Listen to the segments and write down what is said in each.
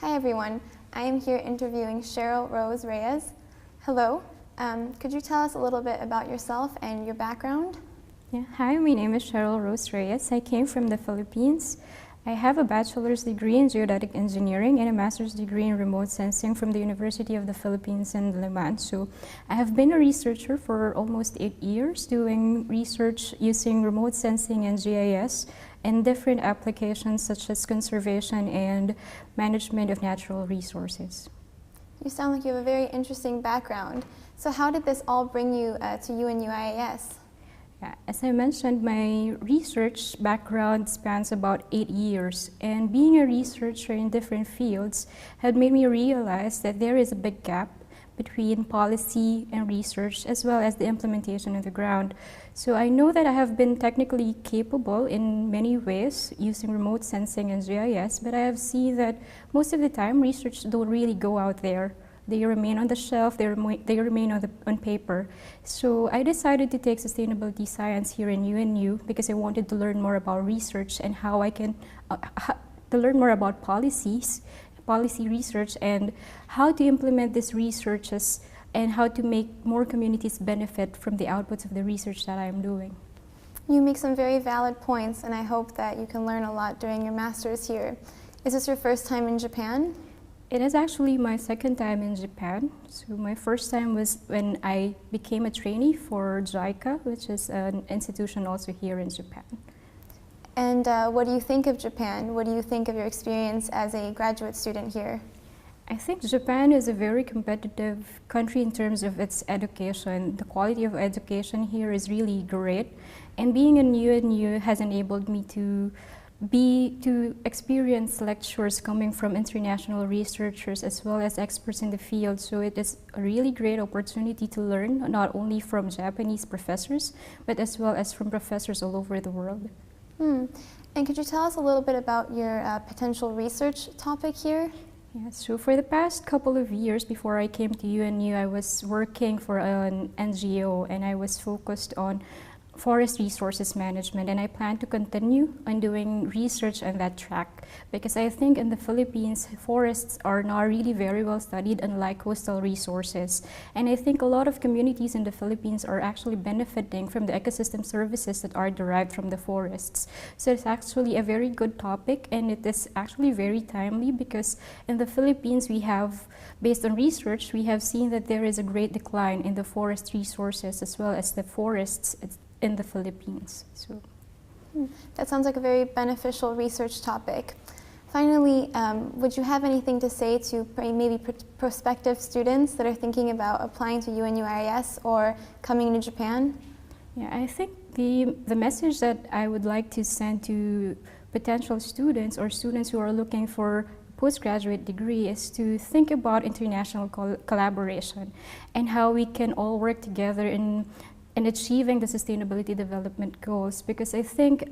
Hi everyone, I am here interviewing Sheryl Rose Reyes. Hello, could you tell us a little bit about yourself and your background? Yeah. Hi, my name is Sheryl Rose Reyes. I came from the Philippines. I have a bachelor's degree in geodetic engineering and a master's degree in remote sensing from the University of the Philippines in Lima. So I have been a researcher for almost 8 years doing research using remote sensing and GIS in different applications such as conservation and management of natural resources. You sound like you have a very interesting background. So how did this all bring you to UNU-IAS? Yeah, as I mentioned, my research background spans about 8 years, and being a researcher in different fields had made me realize that there is a big gap between policy and research as well as the implementation on the ground. So I know that I have been technically capable in many ways using remote sensing and GIS, but I have seen that most of the time research don't really go out there. They remain on the shelf, they remain on paper. So I decided to take sustainability science here in UNU because I wanted to learn more about research and how I can, to learn more about policy research and how to implement these researches and how to make more communities benefit from the outputs of the research that I am doing. You make some very valid points, and I hope that you can learn a lot during your master's here. Is this your first time in Japan? It is actually my second time in Japan. So my first time was when I became a trainee for JICA, which is an institution also here in Japan. And what do you think of Japan? What do you think of your experience as a graduate student here? I think Japan is a very competitive country in terms of its education. The quality of education here is really great. And being in UNU has enabled me to experience lectures coming from international researchers as well as experts in the field. So it is a really great opportunity to learn not only from Japanese professors, but as well as from professors all over the world. And could you tell us a little bit about your potential research topic here? Yeah, so for the past couple of years before I came to UNU, I was working for an NGO and I was focused on forest resources management, and I plan to continue on doing research on that track because I think in the Philippines forests are not really very well studied, unlike coastal resources, and I think a lot of communities in the Philippines are actually benefiting from the ecosystem services that are derived from the forests. So it's actually a very good topic, and it is actually very timely because in the Philippines we have, based on research, we have seen that there is a great decline in the forest resources as well as the forests in the Philippines. So that sounds like a very beneficial research topic. Finally, would you have anything to say to maybe prospective students that are thinking about applying to UNU-IAS or coming to Japan? Yeah, I think the message that I would like to send to potential students or students who are looking for postgraduate degree is to think about international collaboration and how we can all work together in achieving the sustainability development goals, because I think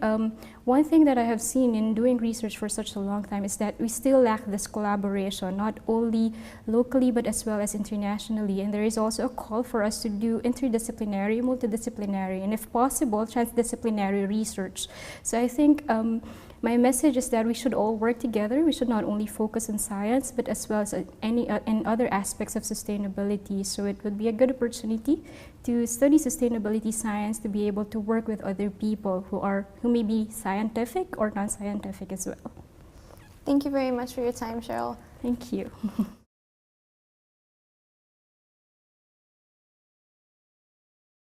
one thing that I have seen in doing research for such a long time is that we still lack this collaboration, not only locally but as well as internationally, and there is also a call for us to do interdisciplinary, multidisciplinary, and if possible, transdisciplinary research. So I think my message is that we should all work together. We should not only focus on science, but as well as in other aspects of sustainability. So it would be a good opportunity to study sustainability science, to be able to work with other people who may be scientific or non-scientific as well. Thank you very much for your time, Sheryl. Thank you.